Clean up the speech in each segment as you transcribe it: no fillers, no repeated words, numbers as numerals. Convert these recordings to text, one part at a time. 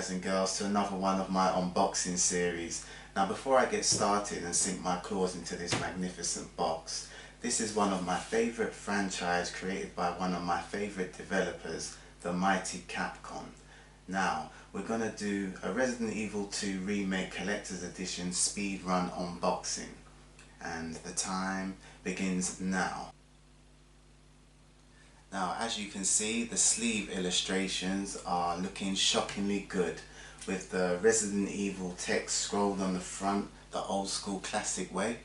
guys and girls, to another one of my unboxing series. Now before I get started and sink my claws into this magnificent box, this is one of my favourite franchise created by one of my favourite developers, the mighty Capcom. Now we're going to do a Resident Evil 2 Remake Collector's Edition speedrun unboxing, and the time begins now. Now, as you can see, the sleeve illustrations are looking shockingly good, with the Resident Evil text scrolled on the front the old school classic way.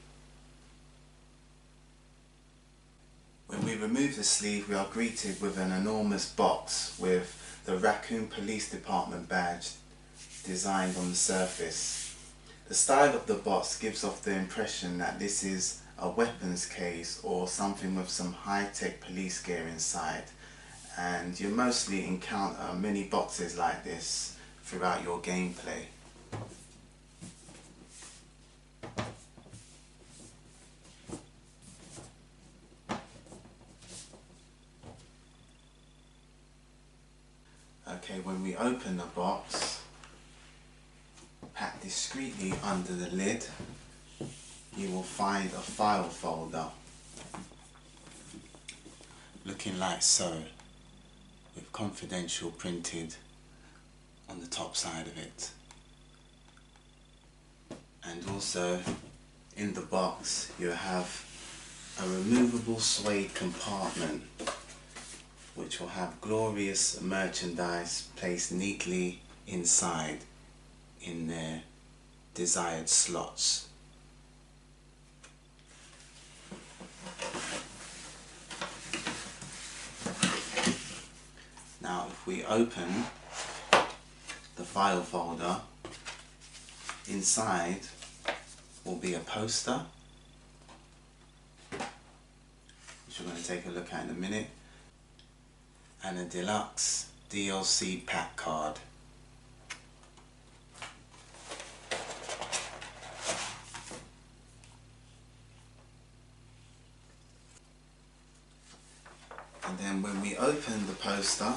When we remove the sleeve, we are greeted with an enormous box with the Raccoon Police Department badge designed on the surface. The style of the box gives off the impression that this is a weapons case or something with some high-tech police gear inside, and you mostly encounter many boxes like this throughout your gameplay. Okay, when we open the box, packed discreetly under the lid, you will find a file folder looking like so, with confidential printed on the top side of it. And also in the box you have a removable suede compartment which will have glorious merchandise placed neatly inside in their desired slots. Now if we open the file folder, inside will be a poster, which we're going to take a look at in a minute, and a deluxe DLC pack card. And then when we open the poster,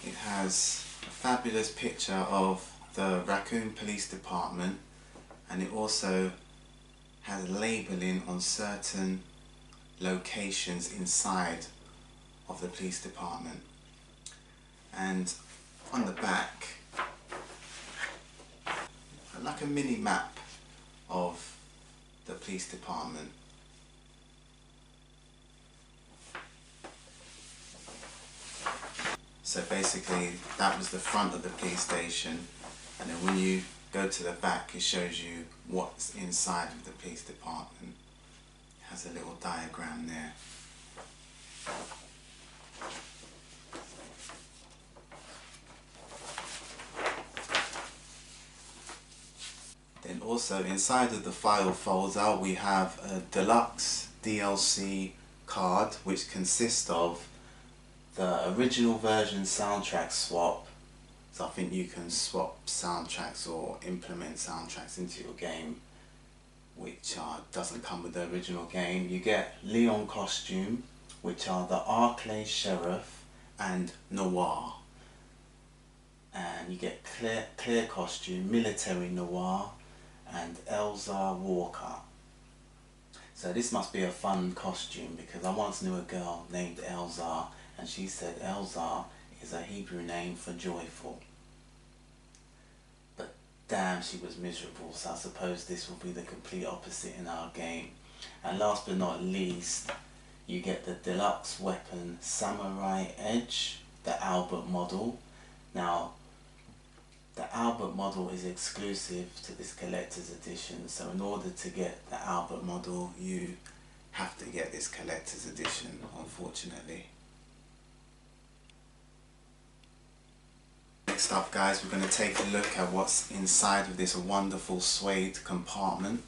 it has a fabulous picture of the Raccoon Police Department, and it also has labelling on certain locations inside of the police department. And on the back, like a mini map of the police department. So basically that was the front of the police station, and then when you go to the back it shows you what's inside of the police department. It has a little diagram there. Then also inside of the file folder we have a deluxe DLC card which consists of the original version soundtrack swap. So I think you can swap soundtracks or implement soundtracks into your game which doesn't come with the original game. You get Leon costume, which are the Arclay Sheriff and Noir. And you get Claire costume, Military Noir, and Elsa Walker. So this must be a fun costume, because I once knew a girl named Elsa, and she said Elsa is a Hebrew name for joyful. But damn, she was miserable, so I suppose this will be the complete opposite in our game. And last but not least, you get the deluxe weapon Samurai Edge, the Albert model. Now, the Albert model is exclusive to this collector's edition, so in order to get the Albert model you have to get this collector's edition, unfortunately. Next up guys, we're going to take a look at what's inside of this wonderful suede compartment.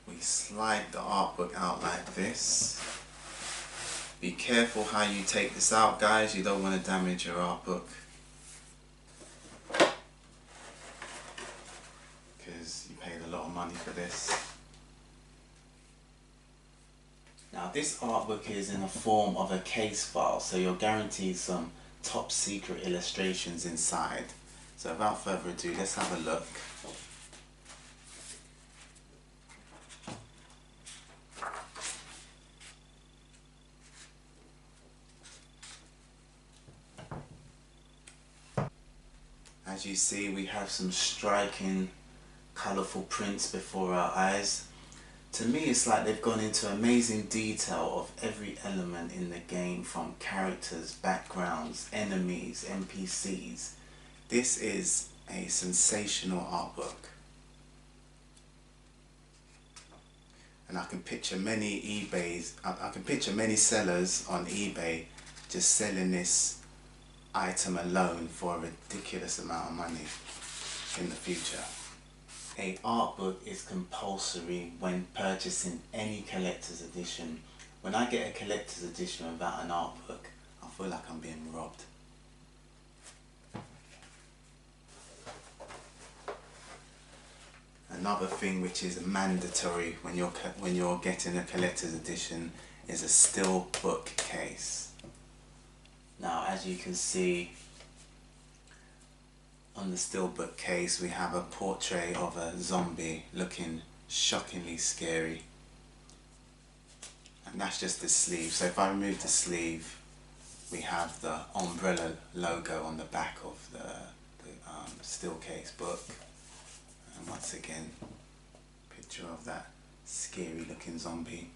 We slide the art book out like this. Be careful how you take this out guys, you don't want to damage your art book, because you paid a lot of money for this. Now Now this artbook is in the form of a case file, so you're guaranteed some top secret illustrations inside. So without further ado, let's have a look. As you see, we have some striking, colourful prints before our eyes. To me, it's like they've gone into amazing detail of every element in the game, from characters, backgrounds, enemies, NPCs. This is a sensational artbook. And I can picture many I can picture many sellers on eBay just selling this item alone for a ridiculous amount of money in the future. A art book is compulsory when purchasing any collector's edition. When I get a collector's edition without an art book, I feel like I'm being robbed. Another thing which is mandatory when you're getting a collector's edition is a still book case. Now, as you can see, on the steelbook case we have a portrait of a zombie looking shockingly scary, and that's just the sleeve. So if I remove the sleeve, we have the umbrella logo on the back of the steel case book, and once again picture of that scary looking zombie.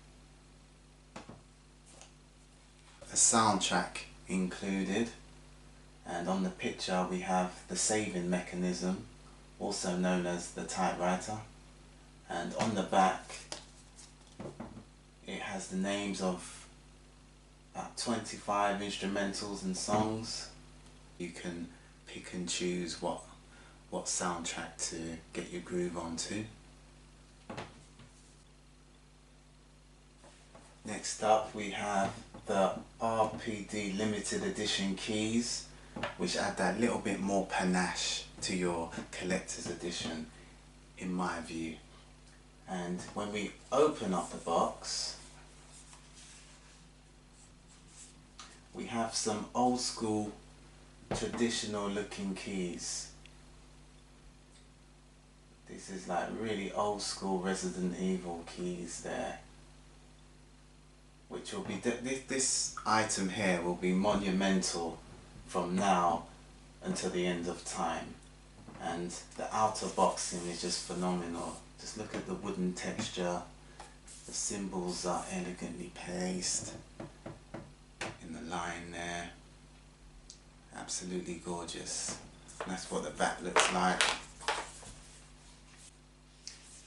A soundtrack included, and on the picture we have the saving mechanism, also known as the typewriter, and on the back it has the names of about 25 instrumentals and songs. You can pick and choose what soundtrack to get your groove onto. Next up we have the RPD limited edition keys, which add that little bit more panache to your collector's edition in my view. And when we open up the box, we have some old school traditional looking keys. This is like really old school Resident Evil keys there, which will be, this item here will be monumental from now until the end of time. And the outer boxing is just phenomenal. Just look at the wooden texture, the symbols are elegantly placed in the line there, absolutely gorgeous. And that's what the back looks like.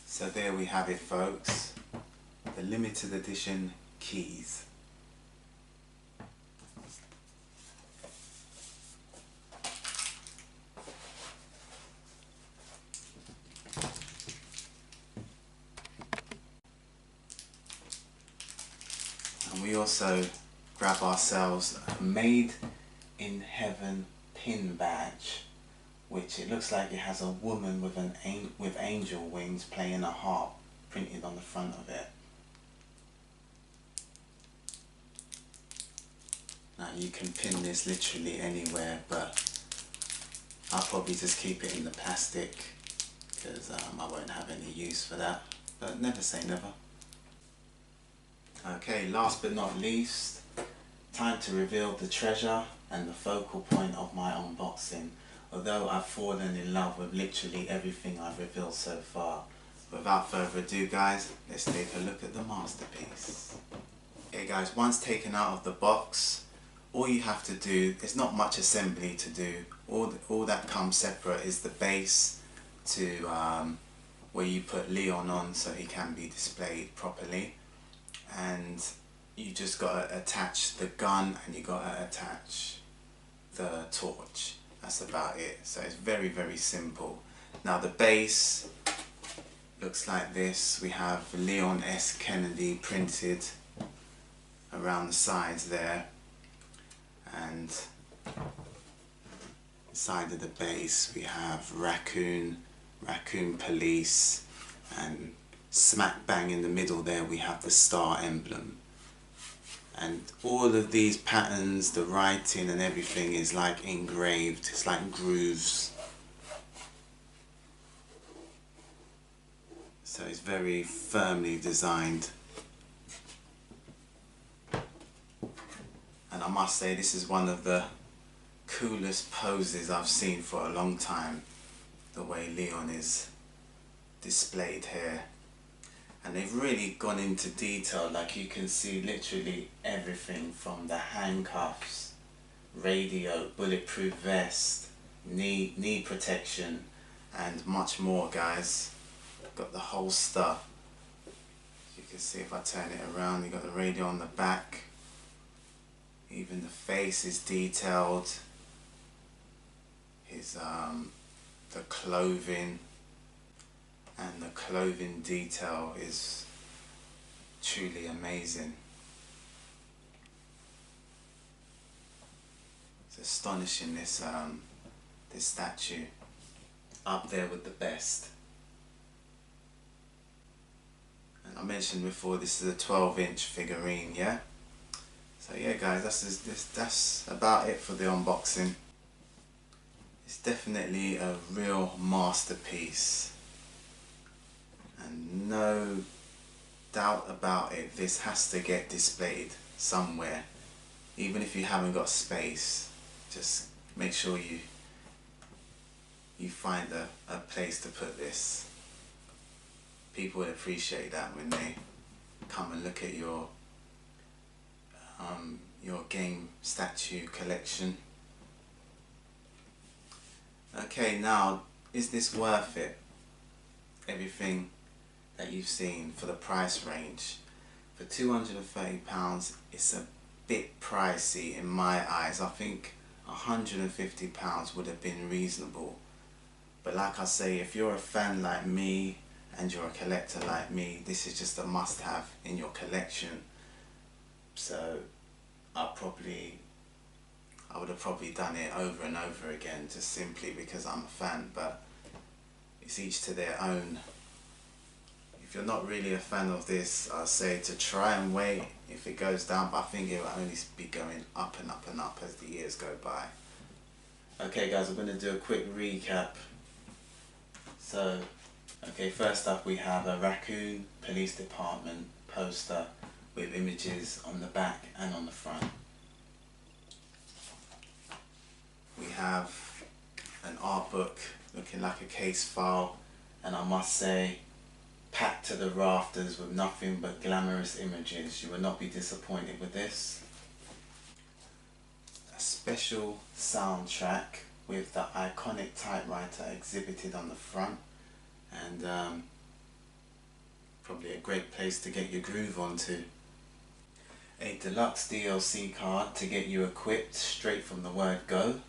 So there we have it, folks, the limited edition keys. And we also grab ourselves a Made in Heaven pin badge, which it looks like it has a woman with angel wings playing a harp printed on the front of it. Now you can pin this literally anywhere, but I'll probably just keep it in the plastic because I won't have any use for that, but never say never. Okay, last but not least, time to reveal the treasure and the focal point of my unboxing. Although I've fallen in love with literally everything I've revealed so far, without further ado guys, let's take a look at the masterpiece. Okay guys, once taken out of the box, all you have to do, there's not much assembly to do. All that comes separate is the base to where you put Leon on so he can be displayed properly, and you just got to attach the gun and you got to attach the torch. That's about it. So it's very, very simple. Now the base looks like this. We have Leon S. Kennedy printed around the sides there, and side of the base we have Raccoon Police, and smack bang in the middle there we have the star emblem. and all of these patterns, the writing and everything is like engraved, it's like grooves. So it's very firmly designed. And I must say, this is one of the coolest poses I've seen for a long time, the way Leon is displayed here. And they've really gone into detail, like you can see literally everything from the handcuffs, radio, bulletproof vest, knee protection, and much more, guys. Got the whole stuff. You can see if I turn it around, you got the radio on the back. Even the face is detailed. His the clothing and the clothing detail is truly amazing. It's astonishing, this statue, up there with the best. And I mentioned before, this is a 12-inch figurine, yeah. So yeah, guys, that's about it for the unboxing. It's definitely a real masterpiece, and no doubt about it, this has to get displayed somewhere. Even if you haven't got space, just make sure you find a place to put this. People would appreciate that when they come and look at your game statue collection. Okay, now, is this worth it? Everything that you've seen for the price range. For £230, it's a bit pricey in my eyes. I think £150 would have been reasonable. But like I say, if you're a fan like me and you're a collector like me, this is just a must-have in your collection. So I would have probably done it over and over again, just simply because I'm a fan, but it's each to their own. If you're not really a fan of this, I say to try and wait if it goes down, but I think it will only be going up and up and up as the years go by. Okay guys, I'm going to do a quick recap. So, okay, first up we have a Raccoon Police Department poster with images on the back and on the front. We have an art book looking like a case file, and I must say, packed to the rafters with nothing but glamorous images. You will not be disappointed with this. A special soundtrack with the iconic typewriter exhibited on the front, and probably a great place to get your groove onto. A deluxe DLC card to get you equipped straight from the word go.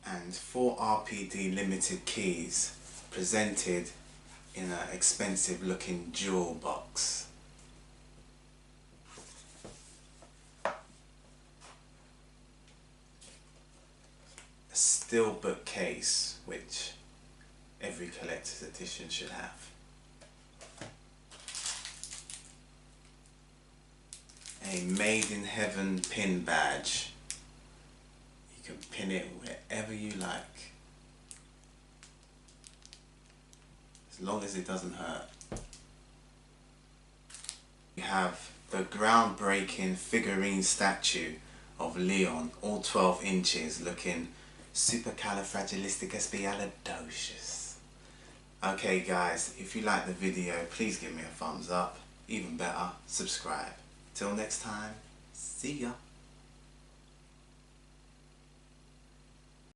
And 4 RPD limited keys presented in an expensive looking jewel box. A steelbook case, which every collector's edition should have. A Made in Heaven pin badge. You can pin it wherever you like, as long as it doesn't hurt. We have the groundbreaking figurine statue of Leon, all 12 inches, looking supercalifragilisticexpialidocious. Okay guys, if you like the video, please give me a thumbs up. Even better, subscribe. Till next time, see ya.